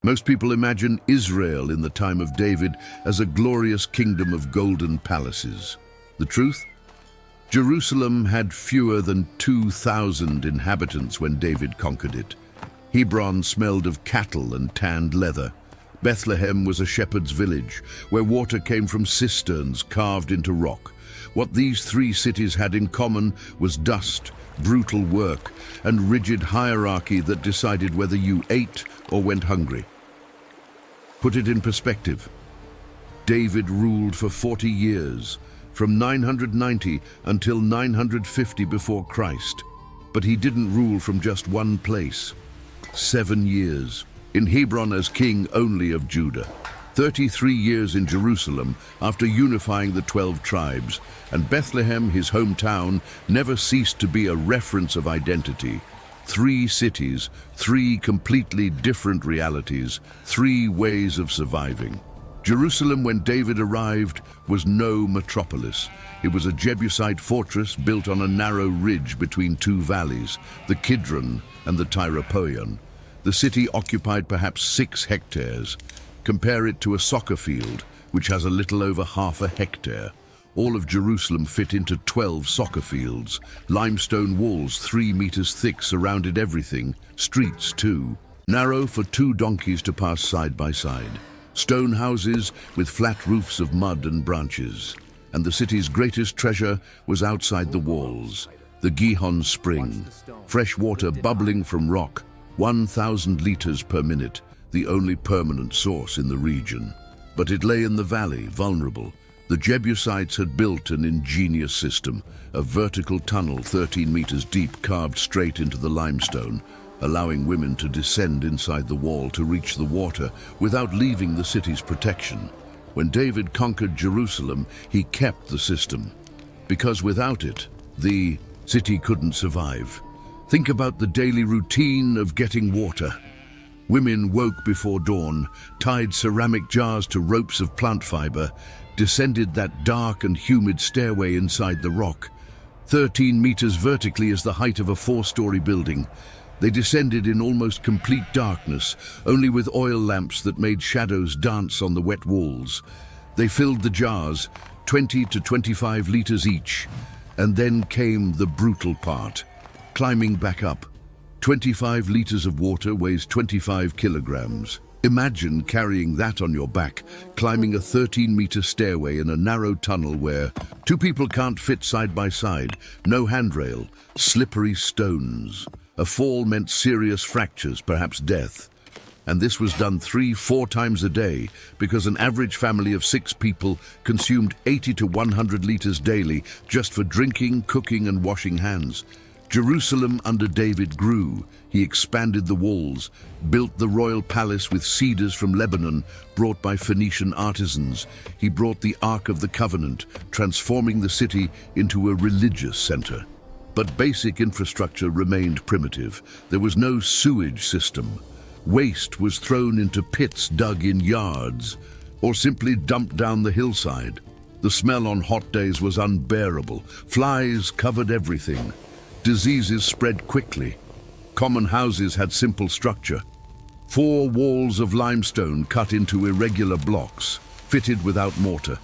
Most people imagine Israel in the time of David as a glorious kingdom of golden palaces. The truth? Jerusalem had fewer than 2,000 inhabitants when David conquered it. Hebron smelled of cattle and tanned leather. Bethlehem was a shepherd's village, where water came from cisterns carved into rock. What these three cities had in common was dust, brutal work, and rigid hierarchy that decided whether you ate or went hungry. Put it in perspective. David ruled for 40 years, from 990 until 950 before Christ. But he didn't rule from just one place. 7 years. In Hebron as king only of Judah. 33 years in Jerusalem after unifying the 12 tribes, and Bethlehem, his hometown, never ceased to be a reference of identity. 3 cities, 3 completely different realities, 3 ways of surviving. Jerusalem, when David arrived, was no metropolis. It was a Jebusite fortress built on a narrow ridge between 2 valleys, the Kidron and the Tyropoeon. The city occupied perhaps 6 hectares. Compare it to a soccer field, which has a little over half a hectare. All of Jerusalem fit into 12 soccer fields. Limestone walls 3 meters thick surrounded everything, streets too. Narrow for 2 donkeys to pass side by side. Stone houses with flat roofs of mud and branches. And the city's greatest treasure was outside the walls, the Gihon Spring. Fresh water bubbling from rock, 1,000 liters per minute, the only permanent source in the region. But it lay in the valley, vulnerable. The Jebusites had built an ingenious system, a vertical tunnel 13 meters deep carved straight into the limestone, allowing women to descend inside the wall to reach the water without leaving the city's protection. When David conquered Jerusalem, he kept the system, because without it, the city couldn't survive. Think about the daily routine of getting water. Women woke before dawn, tied ceramic jars to ropes of plant fiber, descended that dark and humid stairway inside the rock. 13 meters vertically is the height of a 4-story building. They descended in almost complete darkness, only with oil lamps that made shadows dance on the wet walls. They filled the jars, 20 to 25 liters each, and then came the brutal part, climbing back up. 25 liters of water weighs 25 kilograms. Imagine carrying that on your back, climbing a 13-meter stairway in a narrow tunnel where 2 people can't fit side by side, no handrail, slippery stones. A fall meant serious fractures, perhaps death. And this was done 3-4 times a day because an average family of 6 people consumed 80 to 100 liters daily just for drinking, cooking, and washing hands. Jerusalem under David grew. He expanded the walls, built the royal palace with cedars from Lebanon brought by Phoenician artisans. He brought the Ark of the Covenant, transforming the city into a religious center. But basic infrastructure remained primitive. There was no sewage system. Waste was thrown into pits dug in yards, or simply dumped down the hillside. The smell on hot days was unbearable. Flies covered everything. Diseases spread quickly. Common houses had simple structure. 4 walls of limestone cut into irregular blocks, fitted without mortar.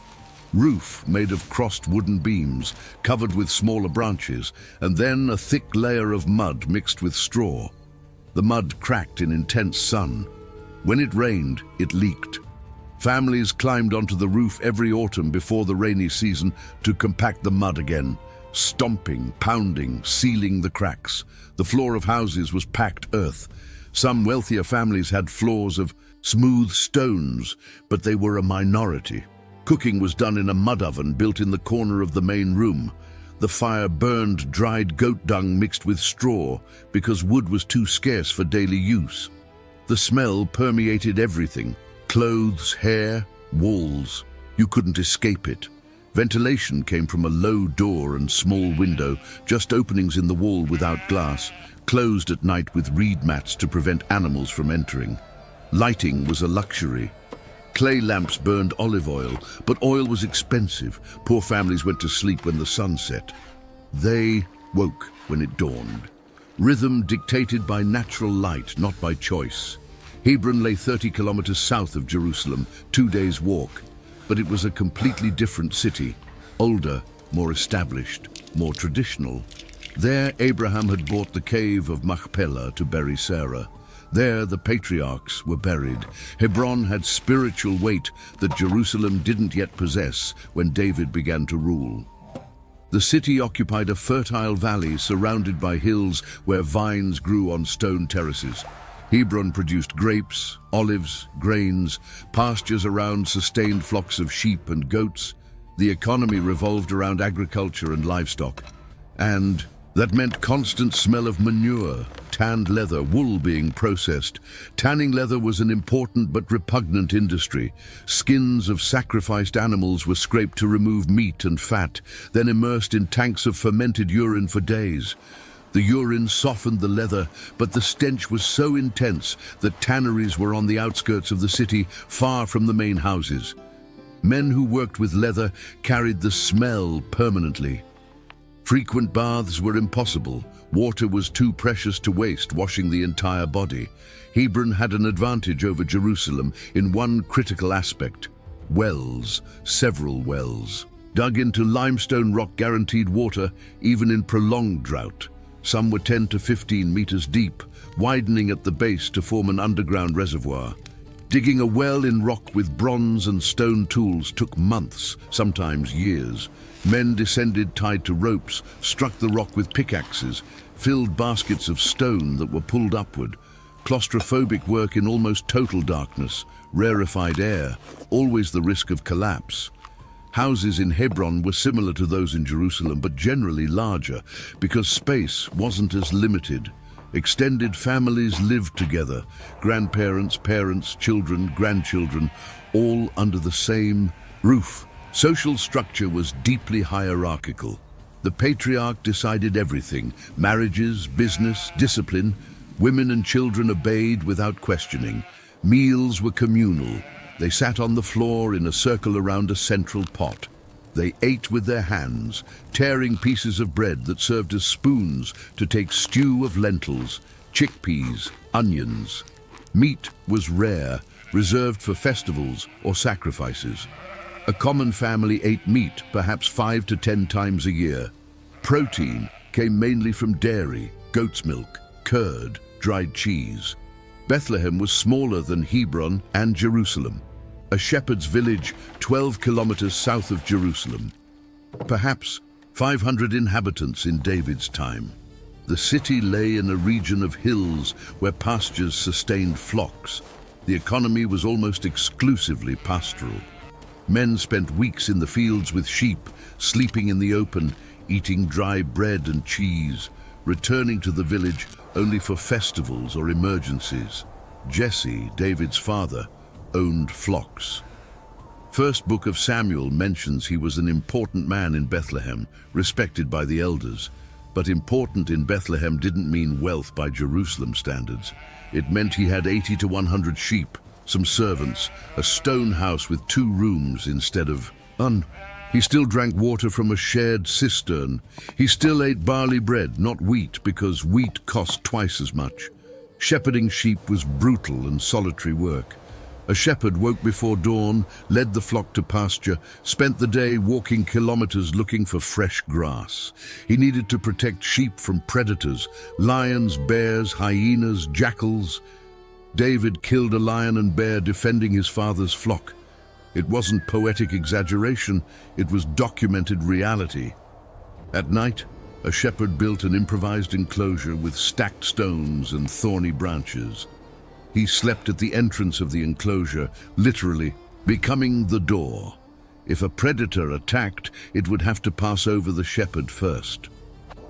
Roof made of crossed wooden beams, covered with smaller branches, and then a thick layer of mud mixed with straw. The mud cracked in intense sun. When it rained, it leaked. Families climbed onto the roof every autumn before the rainy season to compact the mud again. Stomping, pounding, sealing the cracks. The floor of houses was packed earth. Some wealthier families had floors of smooth stones, but they were a minority. Cooking was done in a mud oven built in the corner of the main room. The fire burned dried goat dung mixed with straw because wood was too scarce for daily use. The smell permeated everything: clothes, hair, walls. You couldn't escape it. Ventilation came from a low door and small window, just openings in the wall without glass, closed at night with reed mats to prevent animals from entering. Lighting was a luxury. Clay lamps burned olive oil, but oil was expensive. Poor families went to sleep when the sun set. They woke when it dawned. Rhythm dictated by natural light, not by choice. Hebron lay 30 kilometers south of Jerusalem, 2 days' walk, but it was a completely different city, older, more established, more traditional. There, Abraham had bought the cave of Machpelah to bury Sarah. There, the patriarchs were buried. Hebron had spiritual weight that Jerusalem didn't yet possess when David began to rule. The city occupied a fertile valley surrounded by hills where vines grew on stone terraces. Hebron produced grapes, olives, grains, pastures around sustained flocks of sheep and goats. The economy revolved around agriculture and livestock. And that meant constant smell of manure, tanned leather, wool being processed. Tanning leather was an important but repugnant industry. Skins of sacrificed animals were scraped to remove meat and fat, then immersed in tanks of fermented urine for days. The urine softened the leather, but the stench was so intense that tanneries were on the outskirts of the city, far from the main houses. Men who worked with leather carried the smell permanently. Frequent baths were impossible. Water was too precious to waste, washing the entire body. Hebron had an advantage over Jerusalem in one critical aspect: wells, several wells. Dug into limestone rock guaranteed water, even in prolonged drought. Some were 10 to 15 meters deep, widening at the base to form an underground reservoir. Digging a well in rock with bronze and stone tools took months, sometimes years. Men descended tied to ropes, struck the rock with pickaxes, filled baskets of stone that were pulled upward. Claustrophobic work in almost total darkness, rarefied air, always the risk of collapse. Houses in Hebron were similar to those in Jerusalem, but generally larger, because space wasn't as limited. Extended families lived together, grandparents, parents, children, grandchildren, all under the same roof. Social structure was deeply hierarchical. The patriarch decided everything: marriages, business, discipline. Women and children obeyed without questioning. Meals were communal. They sat on the floor in a circle around a central pot. They ate with their hands, tearing pieces of bread that served as spoons to take stew of lentils, chickpeas, onions. Meat was rare, reserved for festivals or sacrifices. A common family ate meat perhaps 5 to 10 times a year. Protein came mainly from dairy, goat's milk, curd, dried cheese. Bethlehem was smaller than Hebron and Jerusalem, a shepherd's village 12 kilometers south of Jerusalem. Perhaps 500 inhabitants in David's time. The city lay in a region of hills where pastures sustained flocks. The economy was almost exclusively pastoral. Men spent weeks in the fields with sheep, sleeping in the open, eating dry bread and cheese, returning to the village only for festivals or emergencies. Jesse, David's father, owned flocks. First book of Samuel mentions he was an important man in Bethlehem, respected by the elders. But important in Bethlehem didn't mean wealth by Jerusalem standards. It meant he had 80 to 100 sheep, some servants, a stone house with 2 rooms instead of one. He still drank water from a shared cistern. He still ate barley bread, not wheat, because wheat cost twice as much. Shepherding sheep was brutal and solitary work. A shepherd woke before dawn, led the flock to pasture, spent the day walking kilometers looking for fresh grass. He needed to protect sheep from predators, lions, bears, hyenas, jackals. David killed a lion and bear defending his father's flock. It wasn't poetic exaggeration, it was documented reality. At night, a shepherd built an improvised enclosure with stacked stones and thorny branches. He slept at the entrance of the enclosure, literally becoming the door. If a predator attacked, it would have to pass over the shepherd first.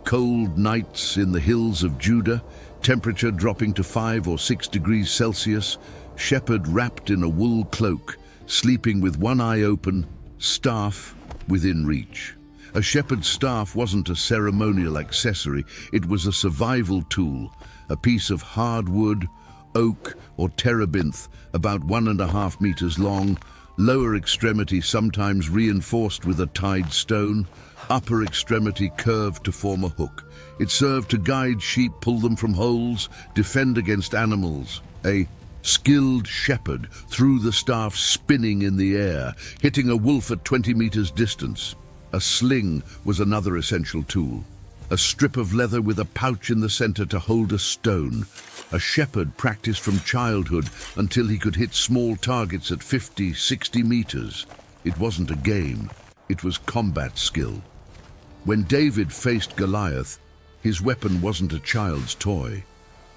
Cold nights in the hills of Judah, temperature dropping to 5 or 6 degrees Celsius, shepherd wrapped in a wool cloak, sleeping with one eye open, staff within reach. A shepherd's staff wasn't a ceremonial accessory, it was a survival tool, a piece of hardwood, oak or terebinth, about 1.5 meters long, lower extremity sometimes reinforced with a tied stone, upper extremity curved to form a hook. It served to guide sheep, pull them from holes, defend against animals. A Skilled shepherd threw the staff spinning in the air, hitting a wolf at 20 meters distance. A sling was another essential tool. A strip of leather with a pouch in the center to hold a stone. A shepherd practiced from childhood until he could hit small targets at 50, 60 meters. It wasn't a game, it was combat skill. When David faced Goliath, his weapon wasn't a child's toy.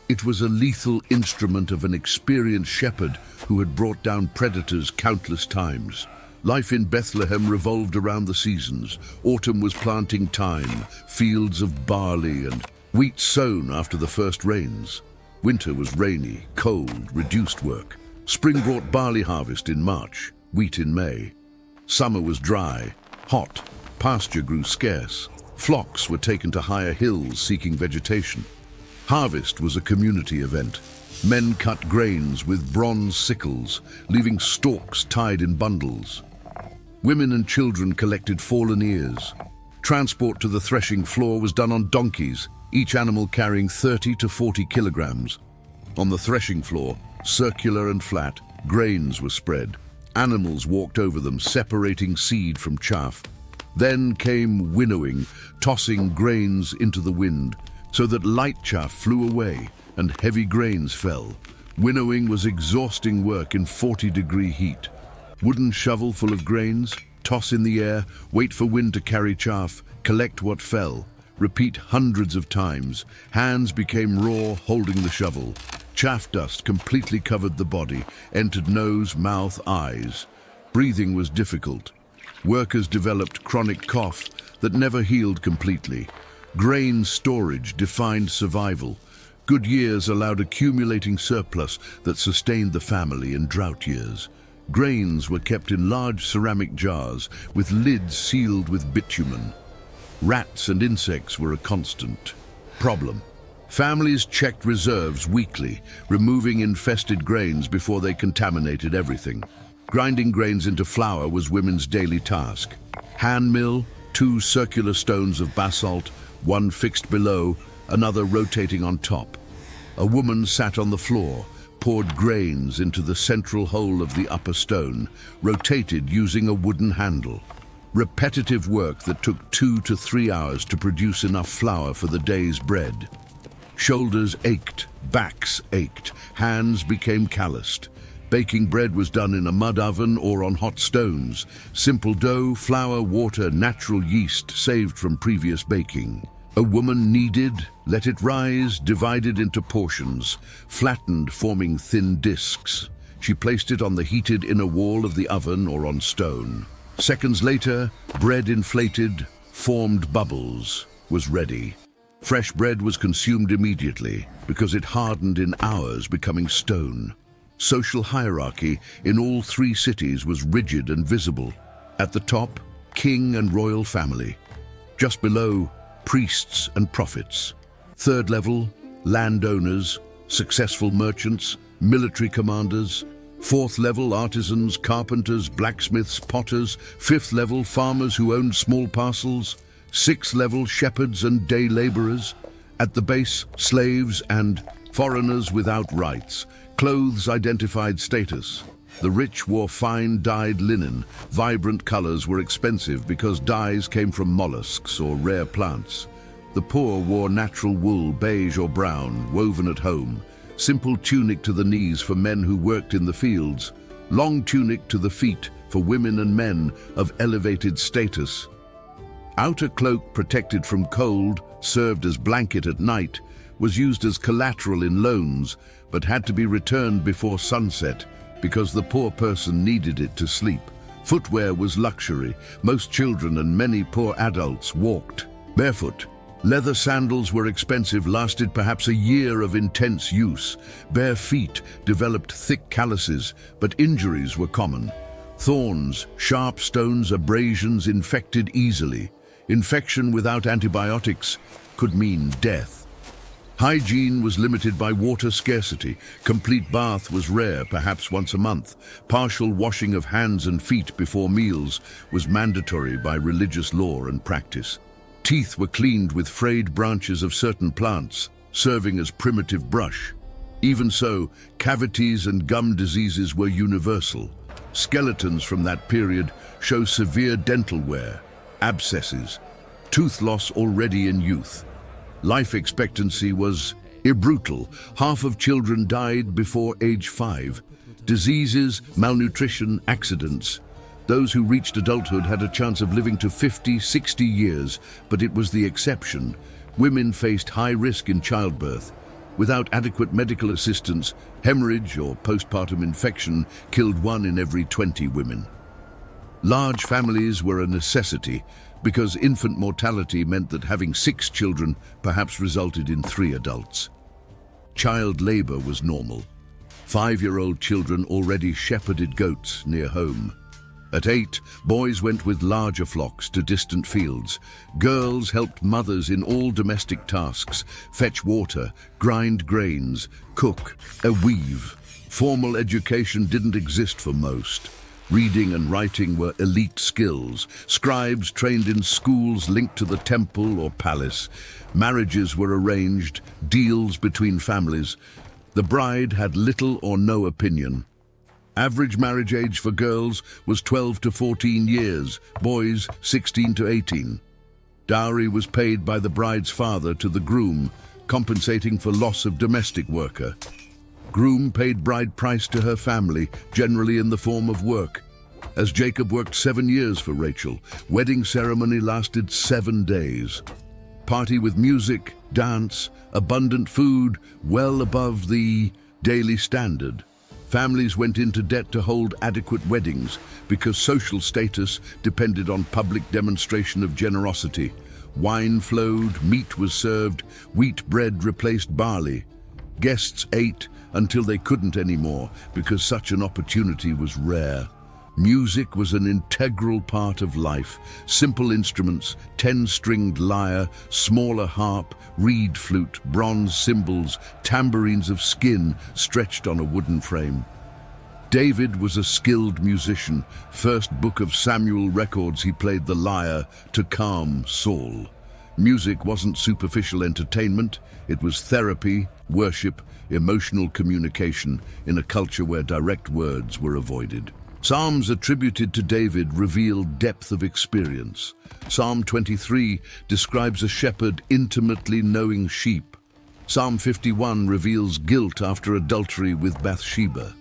It was a lethal instrument of an experienced shepherd who had brought down predators countless times. Life in Bethlehem revolved around the seasons. Autumn was planting time, fields of barley and wheat sown after the first rains. Winter was rainy, cold, reduced work. Spring brought barley harvest in March, wheat in May. Summer was dry, hot, pasture grew scarce. Flocks were taken to higher hills seeking vegetation. Harvest was a community event. Men cut grains with bronze sickles, leaving stalks tied in bundles. Women and children collected fallen ears. Transport to the threshing floor was done on donkeys, each animal carrying 30 to 40 kilograms. On the threshing floor, circular and flat, grains were spread. Animals walked over them, separating seed from chaff. Then came winnowing, tossing grains into the wind, so that light chaff flew away and heavy grains fell. Winnowing was exhausting work in 40-degree heat. Wooden shovel full of grains, toss in the air, wait for wind to carry chaff, collect what fell. Repeat hundreds of times. Hands became raw, holding the shovel. Chaff dust completely covered the body, entered nose, mouth, eyes. Breathing was difficult. Workers developed chronic cough that never healed completely. Grain storage defined survival. Good years allowed accumulating surplus that sustained the family in drought years. Grains were kept in large ceramic jars with lids sealed with bitumen. Rats and insects were a constant problem. Families checked reserves weekly, removing infested grains before they contaminated everything. Grinding grains into flour was women's daily task. Hand mill, 2 circular stones of basalt, one fixed below, another rotating on top. A woman sat on the floor, poured grains into the central hole of the upper stone, rotated using a wooden handle. Repetitive work that took 2 to 3 hours to produce enough flour for the day's bread. Shoulders ached, backs ached, hands became calloused. Baking bread was done in a mud oven or on hot stones. Simple dough, flour, water, natural yeast saved from previous baking. A woman kneaded, let it rise, divided into portions, flattened, forming thin discs. She placed it on the heated inner wall of the oven or on stone. Seconds later, bread inflated, formed bubbles, was ready. Fresh bread was consumed immediately because it hardened in hours, becoming stone. Social hierarchy in all 3 cities was rigid and visible. At the top, king and royal family. Just below, priests and prophets. Third level, landowners, successful merchants, military commanders. Fourth level, artisans, carpenters, blacksmiths, potters. Fifth level, farmers who owned small parcels. Sixth level, shepherds and day laborers. At the base, slaves and foreigners without rights. Clothes identified status. The rich wore fine dyed linen. Vibrant colors were expensive because dyes came from mollusks or rare plants. The poor wore natural wool, beige or brown, woven at home. Simple tunic to the knees for men who worked in the fields. Long tunic to the feet for women and men of elevated status. Outer cloak protected from cold, served as blanket at night, was used as collateral in loans, but had to be returned before sunset because the poor person needed it to sleep. Footwear was luxury. Most children and many poor adults walked barefoot. Leather sandals were expensive, lasted perhaps a year of intense use. Bare feet developed thick calluses, but injuries were common. Thorns, sharp stones, abrasions infected easily. Infection without antibiotics could mean death. Hygiene was limited by water scarcity. Complete bath was rare, perhaps once a month. Partial washing of hands and feet before meals was mandatory by religious law and practice. Teeth were cleaned with frayed branches of certain plants, serving as primitive brush. Even so, cavities and gum diseases were universal. Skeletons from that period show severe dental wear, abscesses, tooth loss already in youth. Life expectancy was brutal. Half of children died before age 5. Diseases, malnutrition, accidents. Those who reached adulthood had a chance of living to 50, 60 years, but it was the exception. Women faced high risk in childbirth. Without adequate medical assistance, hemorrhage or postpartum infection killed 1 in every 20 women. Large families were a necessity because infant mortality meant that having 6 children perhaps resulted in 3 adults. Child labor was normal. 5-year-old children already shepherded goats near home. At 8, boys went with larger flocks to distant fields. Girls helped mothers in all domestic tasks, fetch water, grind grains, cook, weave. Formal education didn't exist for most. Reading and writing were elite skills. Scribes trained in schools linked to the temple or palace. Marriages were arranged, deals between families. The bride had little or no opinion. Average marriage age for girls was 12 to 14 years, boys 16 to 18. Dowry was paid by the bride's father to the groom, compensating for loss of domestic worker. Groom paid bride price to her family, generally in the form of work. As Jacob worked 7 years for Rachel, wedding ceremony lasted 7 days. Party with music, dance, abundant food, well above the daily standard. Families went into debt to hold adequate weddings because social status depended on public demonstration of generosity. Wine flowed, meat was served, wheat bread replaced barley. Guests ate until they couldn't anymore because such an opportunity was rare. Music was an integral part of life. Simple instruments, 10-stringed lyre, smaller harp, reed flute, bronze cymbals, tambourines of skin stretched on a wooden frame. David was a skilled musician. First book of Samuel records he played the lyre to calm Saul. Music wasn't superficial entertainment, it was therapy, worship, emotional communication in a culture where direct words were avoided. Psalms attributed to David reveal depth of experience. Psalm 23 describes a shepherd intimately knowing sheep. Psalm 51 reveals guilt after adultery with Bathsheba.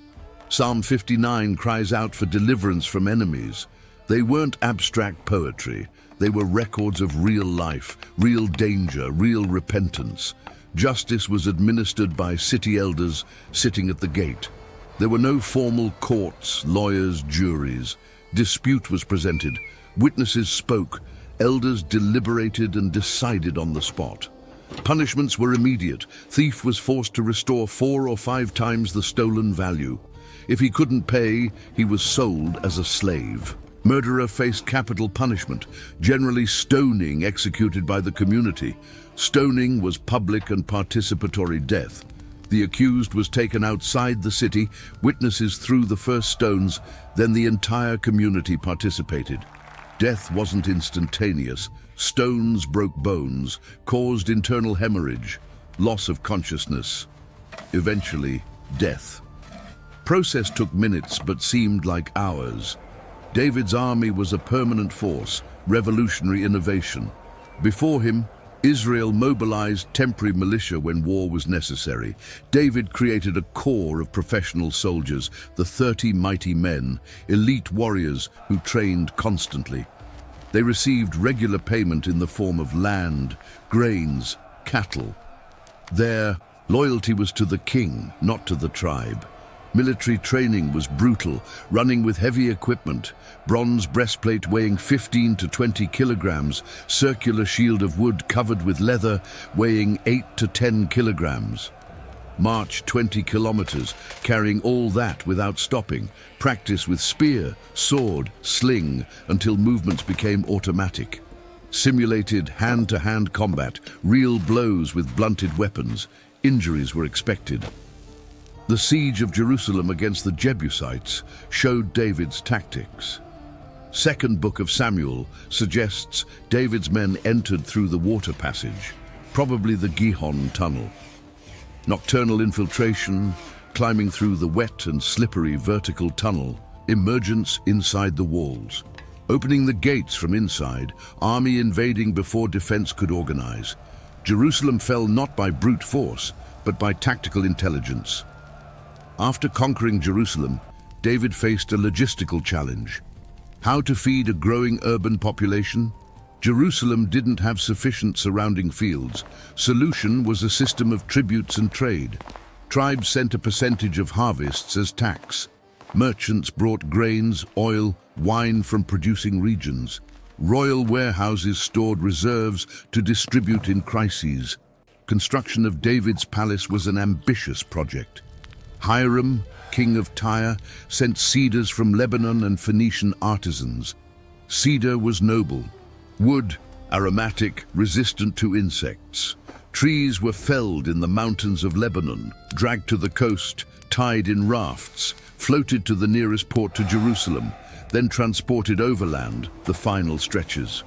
Psalm 59 cries out for deliverance from enemies. They weren't abstract poetry. They were records of real life, real danger, real repentance. Justice was administered by city elders sitting at the gate. There were no formal courts, lawyers, juries. Dispute was presented. Witnesses spoke. Elders deliberated and decided on the spot. Punishments were immediate. Thief was forced to restore 4 or 5 times the stolen value. If he couldn't pay, he was sold as a slave. Murderer faced capital punishment, generally stoning executed by the community. Stoning was public and participatory death. The accused was taken outside the city, witnesses threw the first stones, then the entire community participated. Death wasn't instantaneous. Stones broke bones, caused internal hemorrhage, loss of consciousness, eventually death. Process took minutes but seemed like hours. David's army was a permanent force, revolutionary innovation. Before him, Israel mobilized temporary militia when war was necessary. David created a corps of professional soldiers, the 30 mighty men, elite warriors who trained constantly. They received regular payment in the form of land, grains, cattle. Their loyalty was to the king, not to the tribe. Military training was brutal, running with heavy equipment, bronze breastplate weighing 15 to 20 kilograms, circular shield of wood covered with leather weighing 8 to 10 kilograms. March 20 kilometers, carrying all that without stopping. Practice with spear, sword, sling, until movements became automatic. Simulated hand-to-hand combat, real blows with blunted weapons. Injuries were expected. The siege of Jerusalem against the Jebusites showed David's tactics. Second book of Samuel suggests David's men entered through the water passage, probably the Gihon tunnel. nocturnal infiltration, climbing through the wet and slippery vertical tunnel, emergence inside the walls. Opening the gates from inside, army invading before defense could organize. Jerusalem fell not by brute force, but by tactical intelligence. After conquering Jerusalem, David faced a logistical challenge. How to feed a growing urban population? Jerusalem didn't have sufficient surrounding fields. Solution was a system of tributes and trade. Tribes sent a percentage of harvests as tax. Merchants brought grains, oil, wine from producing regions. Royal warehouses stored reserves to distribute in crises. Construction of David's palace was an ambitious project. Hiram, king of Tyre, sent cedars from Lebanon and Phoenician artisans. Cedar was noble. Wood, aromatic, resistant to insects. Trees were felled in the mountains of Lebanon, dragged to the coast, tied in rafts, floated to the nearest port to Jerusalem, then transported overland the final stretches.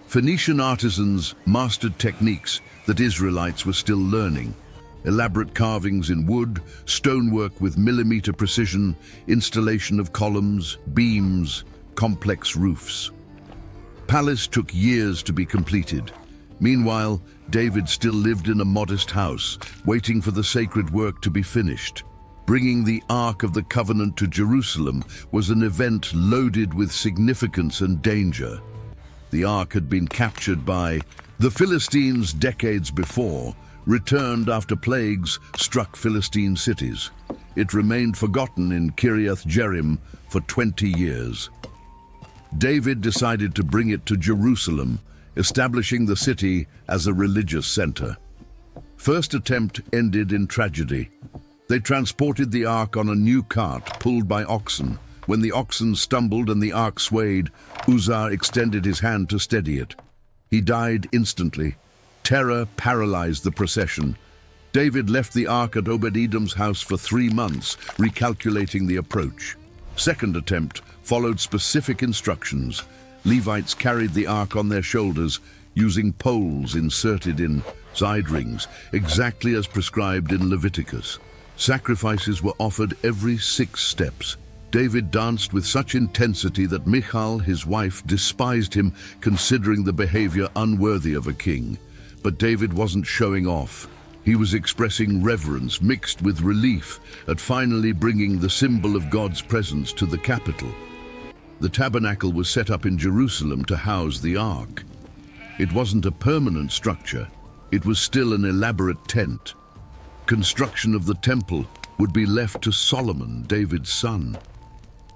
Phoenician artisans mastered techniques that Israelites were still learning. Elaborate carvings in wood, stonework with millimeter precision, installation of columns, beams, complex roofs. Palace took years to be completed. Meanwhile, David still lived in a modest house, waiting for the sacred work to be finished. Bringing the Ark of the Covenant to Jerusalem was an event loaded with significance and danger. The Ark had been captured by the Philistines decades before, returned after plagues struck Philistine cities. It remained forgotten in Kiriath Jearim for 20 years. David decided to bring it to Jerusalem, establishing the city as a religious center. First attempt ended in tragedy. They transported the ark on a new cart pulled by oxen. When the oxen stumbled and the ark swayed, Uzzah extended his hand to steady it. He died instantly. Terror paralyzed the procession. David left the ark at Obed-Edom's house for 3 months, recalculating the approach. Second attempt followed specific instructions. Levites carried the ark on their shoulders, using poles inserted in side rings, exactly as prescribed in Leviticus. Sacrifices were offered every 6 steps. David danced with such intensity that Michal, his wife, despised him, considering the behavior unworthy of a king. But David wasn't showing off. He was expressing reverence mixed with relief at finally bringing the symbol of God's presence to the capital. The tabernacle was set up in Jerusalem to house the ark. It wasn't a permanent structure. It was still an elaborate tent. Construction of the temple would be left to Solomon, David's son.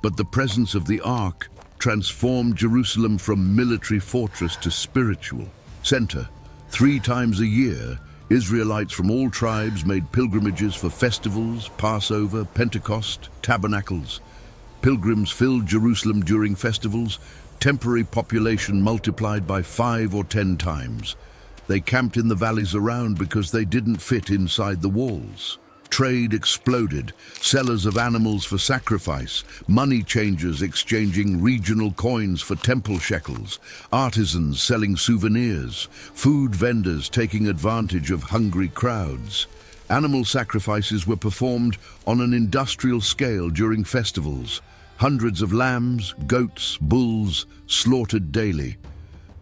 But the presence of the ark transformed Jerusalem from military fortress to spiritual center. 3 times a year, Israelites from all tribes made pilgrimages for festivals, Passover, Pentecost, tabernacles. Pilgrims filled Jerusalem during festivals. Temporary population multiplied by 5 or 10 times. They camped in the valleys around because they didn't fit inside the walls. Trade exploded, sellers of animals for sacrifice, money changers exchanging regional coins for temple shekels, artisans selling souvenirs, food vendors taking advantage of hungry crowds. Animal sacrifices were performed on an industrial scale during festivals. Hundreds of lambs, goats, bulls slaughtered daily.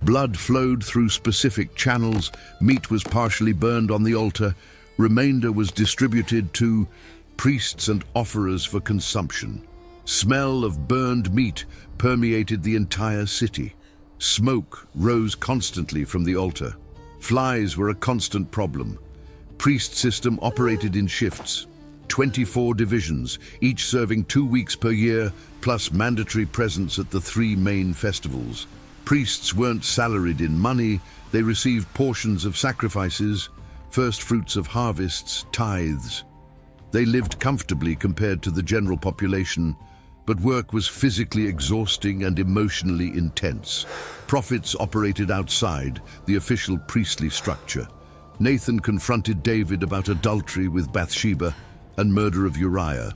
Blood flowed through specific channels, meat was partially burned on the altar, remainder was distributed to priests and offerers for consumption. Smell of burned meat permeated the entire city. Smoke rose constantly from the altar. Flies were a constant problem. Priest system operated in shifts. 24 divisions, each serving 2 weeks per year, plus mandatory presence at the 3 main festivals. Priests weren't salaried in money, they received portions of sacrifices, first fruits of harvests, tithes. They lived comfortably compared to the general population, but work was physically exhausting and emotionally intense. Prophets operated outside the official priestly structure. Nathan confronted David about adultery with Bathsheba and murder of Uriah.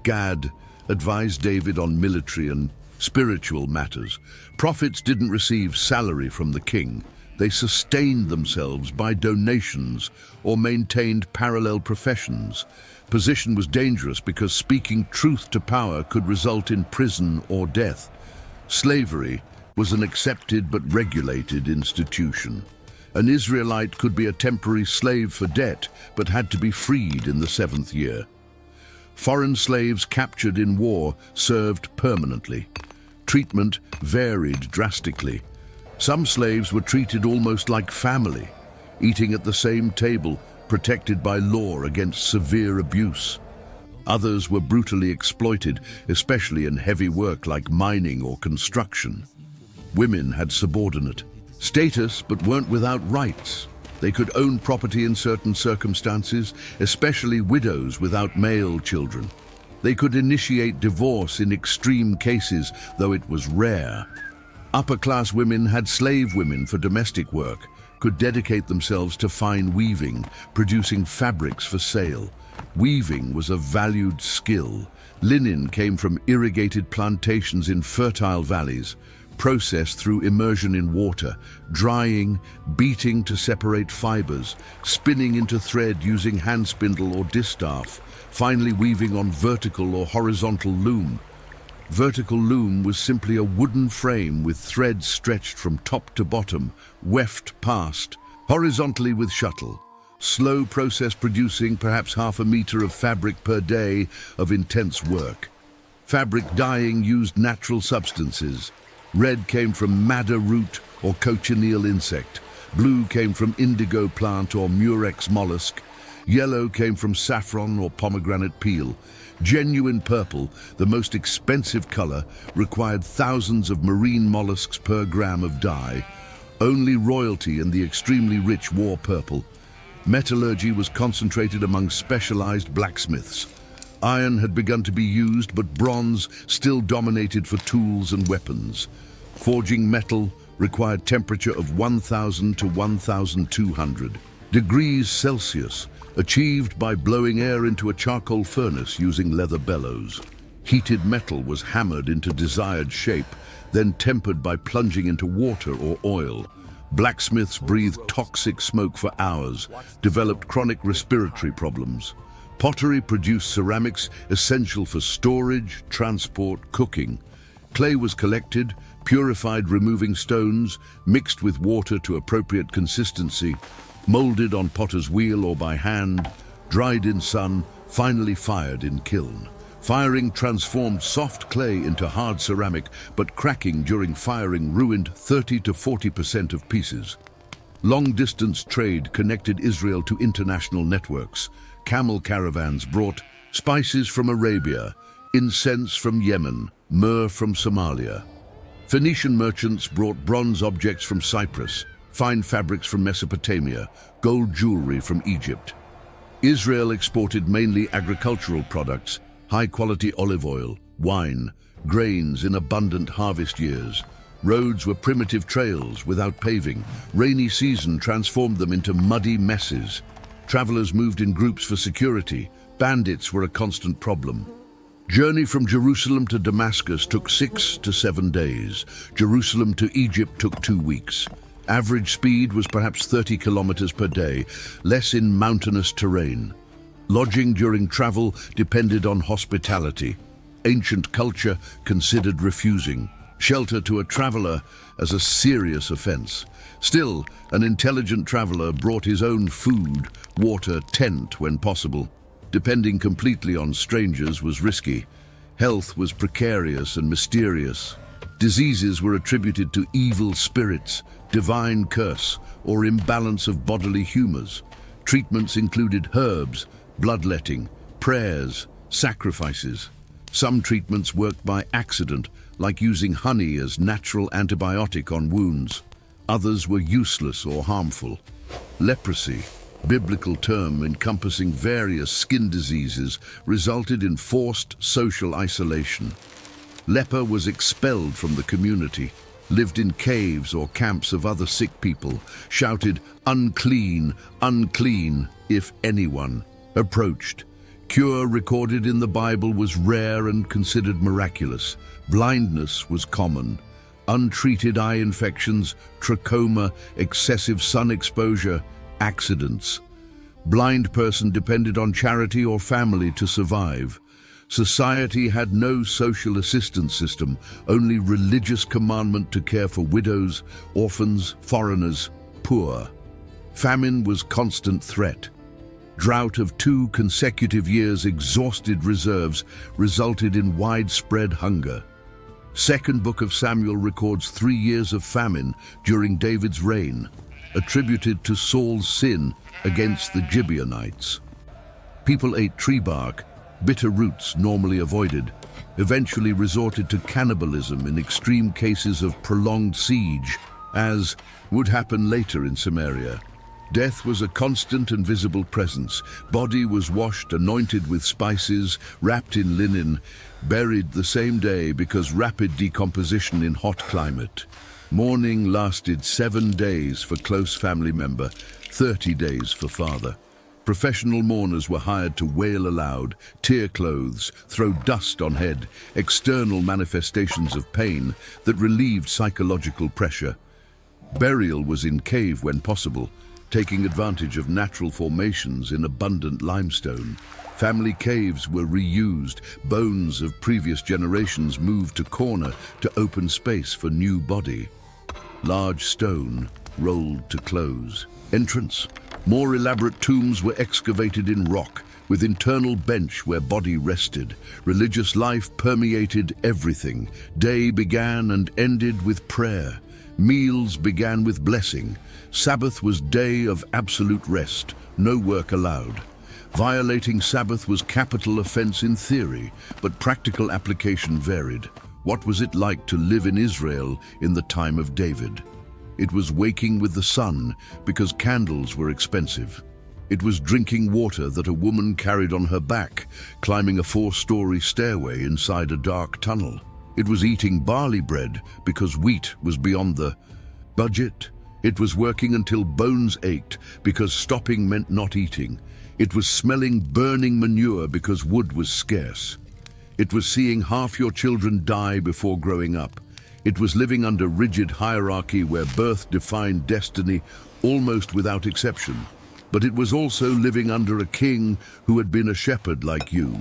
Gad advised David on military and spiritual matters. Prophets didn't receive salary from the king. They sustained themselves by donations or maintained parallel professions. Position was dangerous because speaking truth to power could result in prison or death. Slavery was an accepted but regulated institution. An Israelite could be a temporary slave for debt, but had to be freed in the 7th year. Foreign slaves captured in war served permanently. Treatment varied drastically. Some slaves were treated almost like family, eating at the same table, protected by law against severe abuse. Others were brutally exploited, especially in heavy work like mining or construction. Women had subordinate status but weren't without rights. They could own property in certain circumstances, especially widows without male children. They could initiate divorce in extreme cases, though it was rare. Upper-class women had slave women for domestic work, could dedicate themselves to fine weaving, producing fabrics for sale. Weaving was a valued skill. Linen came from irrigated plantations in fertile valleys, processed through immersion in water, drying, beating to separate fibers, spinning into thread using hand spindle or distaff, finally weaving on vertical or horizontal loom. Vertical loom was simply a wooden frame with threads stretched from top to bottom, weft past, horizontally with shuttle. Slow process producing perhaps half a meter of fabric per day of intense work. Fabric dyeing used natural substances. Red came from madder root or cochineal insect. Blue came from indigo plant or murex mollusk. Yellow came from saffron or pomegranate peel. Genuine purple, the most expensive color, required thousands of marine mollusks per gram of dye. Only royalty and the extremely rich wore purple. Metallurgy was concentrated among specialized blacksmiths. Iron had begun to be used, but bronze still dominated for tools and weapons. Forging metal required temperature of 1000 to 1200 degrees Celsius, achieved by blowing air into a charcoal furnace using leather bellows. Heated metal was hammered into desired shape, then tempered by plunging into water or oil. Blacksmiths breathed toxic smoke for hours, developed chronic respiratory problems. Pottery produced ceramics essential for storage, transport, cooking. Clay was collected, purified removing stones, mixed with water to appropriate consistency, molded on potter's wheel or by hand, dried in sun, finally fired in kiln. Firing transformed soft clay into hard ceramic, but cracking during firing ruined 30 to 40% of pieces. Long-distance trade connected Israel to international networks. Camel caravans brought spices from Arabia, incense from Yemen, myrrh from Somalia. Phoenician merchants brought bronze objects from Cyprus, fine fabrics from Mesopotamia, gold jewelry from Egypt. Israel exported mainly agricultural products, high-quality olive oil, wine, grains in abundant harvest years. Roads were primitive trails without paving. Rainy season transformed them into muddy messes. Travelers moved in groups for security. Bandits were a constant problem. Journey from Jerusalem to Damascus took 6 to 7 days. Jerusalem to Egypt took 2 weeks. Average speed was perhaps 30 kilometers per day, less in mountainous terrain. Lodging during travel depended on hospitality. Ancient culture considered refusing shelter to a traveler as a serious offense. Still, an intelligent traveler brought his own food, water, tent when possible. Depending completely on strangers was risky. Health was precarious and mysterious. Diseases were attributed to evil spirits, divine curse, or imbalance of bodily humors. Treatments included herbs, bloodletting, prayers, sacrifices. Some treatments worked by accident, like using honey as natural antibiotic on wounds. Others were useless or harmful. Leprosy, biblical term encompassing various skin diseases, resulted in forced social isolation. Leper was expelled from the community, lived in caves or camps of other sick people, shouted, "Unclean, unclean," if anyone approached. Cure recorded in the Bible was rare and considered miraculous. Blindness was common. untreated eye infections, trachoma, excessive sun exposure, accidents. Blind person depended on charity or family to survive. Society had no social assistance system, only religious commandment to care for widows, orphans, foreigners, poor. Famine was constant threat. Drought of 2 consecutive years exhausted reserves resulted in widespread hunger. Second Book of Samuel records 3 years of famine during David's reign, attributed to Saul's sin against the Gibeonites. People ate tree bark, bitter roots normally avoided, eventually resorted to cannibalism in extreme cases of prolonged siege, as would happen later in Samaria. Death was a constant and visible presence. Body was washed, anointed with spices, wrapped in linen, buried the same day because rapid decomposition in hot climate. Mourning lasted 7 days for close family member, 30 days for father. Professional mourners were hired to wail aloud, tear clothes, throw dust on head, external manifestations of pain that relieved psychological pressure. Burial was in cave when possible, taking advantage of natural formations in abundant limestone. Family caves were reused, bones of previous generations moved to corner to open space for new body. Large stone rolled to close. Entrance. More elaborate tombs were excavated in rock, with internal bench where body rested. Religious life permeated everything. Day began and ended with prayer. Meals began with blessing. Sabbath was day of absolute rest, no work allowed. Violating Sabbath was capital offense in theory, but practical application varied. What was it like to live in Israel in the time of David? It was waking with the sun because candles were expensive. It was drinking water that a woman carried on her back, climbing a 4-story stairway inside a dark tunnel. It was eating barley bread because wheat was beyond the budget. It was working until bones ached because stopping meant not eating. It was smelling burning manure because wood was scarce. It was seeing half your children die before growing up. It was living under rigid hierarchy where birth defined destiny almost without exception. But it was also living under a king who had been a shepherd like you.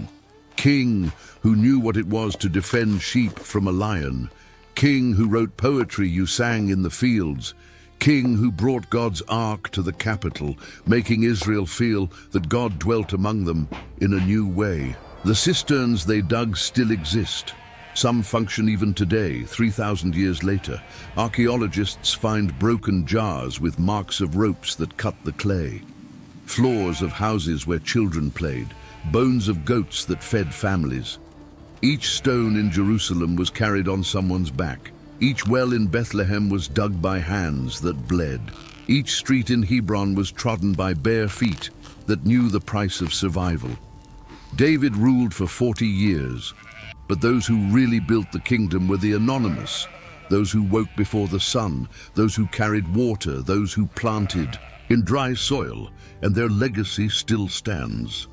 King who knew what it was to defend sheep from a lion. King who wrote poetry you sang in the fields. King who brought God's ark to the capital, making Israel feel that God dwelt among them in a new way. The cisterns they dug still exist. Some function even today, 3,000 years later. Archaeologists find broken jars with marks of ropes that cut the clay. Floors of houses where children played. Bones of goats that fed families. Each stone in Jerusalem was carried on someone's back. Each well in Bethlehem was dug by hands that bled. Each street in Hebron was trodden by bare feet that knew the price of survival. David ruled for 40 years, but those who really built the kingdom were the anonymous, those who woke before the sun, those who carried water, those who planted in dry soil, and their legacy still stands.